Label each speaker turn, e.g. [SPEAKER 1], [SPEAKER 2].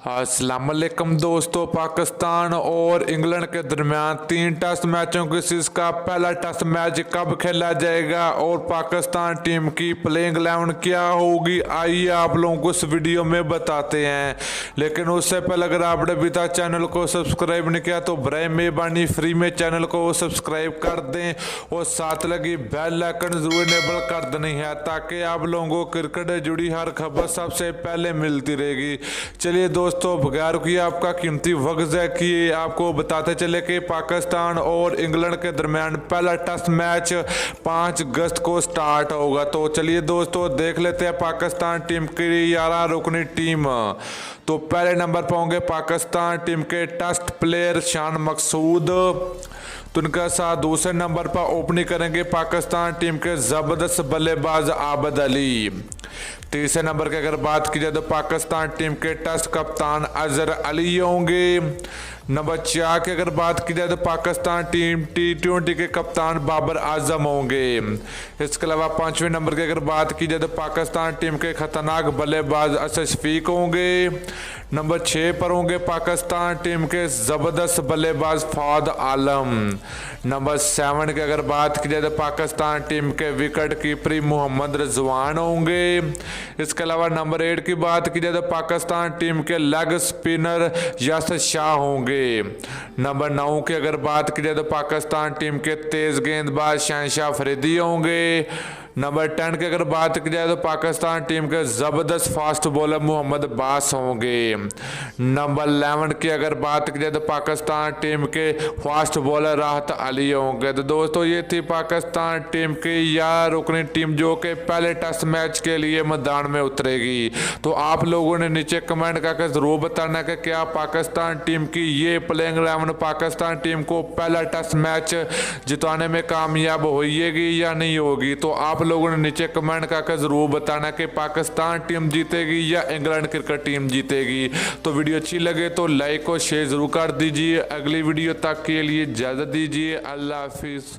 [SPEAKER 1] अस्सलाम वालेकुम दोस्तों। पाकिस्तान और इंग्लैंड के दरमियान 3 टेस्ट मैचों की सीरीज का पहला टेस्ट मैच कब खेला जाएगा और पाकिस्तान टीम की प्लेइंग 11 क्या होगी, आइए आप लोगों को इस वीडियो में बताते हैं। लेकिन उससे पहले अगर आपने अभी तक चैनल को सब्सक्राइब नहीं किया तो बराए मेहरबानी फ्री में चैनल को सब्सक्राइब कर दें और साथ लगी बेल आइकन जरूर इनेबल कर देनी है ताकि आप लोगों को क्रिकेट से जुड़ी हर खबर सबसे पहले मिलती रहेगी। चलिए दोस्तों, बगैर की आपका कीमती वक्त है कि आपको बताते चले कि पाकिस्तान और इंग्लैंड के दरमियान पहला टेस्ट मैच 5 अगस्त को स्टार्ट होगा। तो चलिए दोस्तों देख लेते हैं पाकिस्तान टीम की 11 रुकनी टीम। तो पहले नंबर पर होंगे पाकिस्तान टीम के टेस्ट प्लेयर शान मकसूद। तो उनके साथ दूसरे नंबर पर ओपनिंग करेंगे पाकिस्तान टीम के जबरदस्त बल्लेबाज आबिद अली। तीसरे नंबर की अगर बात की जाए तो पाकिस्तान टीम के टेस्ट कप्तान अजहर अली होंगे। नंबर 4 की अगर बात की जाए तो पाकिस्तान टीम T20 के कप्तान बाबर आजम होंगे। इसके अलावा 5वें नंबर की अगर बात की जाए तो पाकिस्तान टीम के खतरनाक बल्लेबाज असद शफीक होंगे। नंबर 6 पर होंगे पाकिस्तान टीम के जबरदस्त बल्लेबाज फवाद आलम। नंबर 7 की अगर बात की जाए तो पाकिस्तान टीम के विकेट कीपर मोहम्मद रिजवान होंगे। इसके अलावा नंबर 8 की बात की जाए तो पाकिस्तान टीम के लेग स्पिनर यासिर शाह होंगे। नंबर 9 की अगर बात की जाए तो पाकिस्तान टीम के तेज गेंदबाज शहनशाह अफरीदी होंगे। नंबर 10 की अगर बात की जाए तो पाकिस्तान टीम के जबरदस्त फास्ट बॉलर मोहम्मद अब्बास होंगे। नंबर 11 की अगर बात की जाए तो पाकिस्तान टीम के फास्ट बॉलर राहत अली होंगे। तो दोस्तों ये थी पाकिस्तान टीम की 11 रुकनी टीम जो कि पहले टेस्ट मैच के लिए मैदान में उतरेगी। तो आप लोगों ने नीचे कमेंट करके जरूर बताना कि क्या पाकिस्तान टीम की ये प्लेइंग 11 पाकिस्तान टीम को पहला टेस्ट मैच जिताने में कामयाब होगी या नहीं होगी। तो आप लोगों ने नीचे कमेंट करके जरूर बताना कि पाकिस्तान टीम जीतेगी या इंग्लैंड क्रिकेट टीम जीतेगी। तो वीडियो अच्छी लगे तो लाइक और शेयर जरूर कर दीजिए। अगली वीडियो तक के लिए इजाजत दीजिए। अल्लाह हाफिज।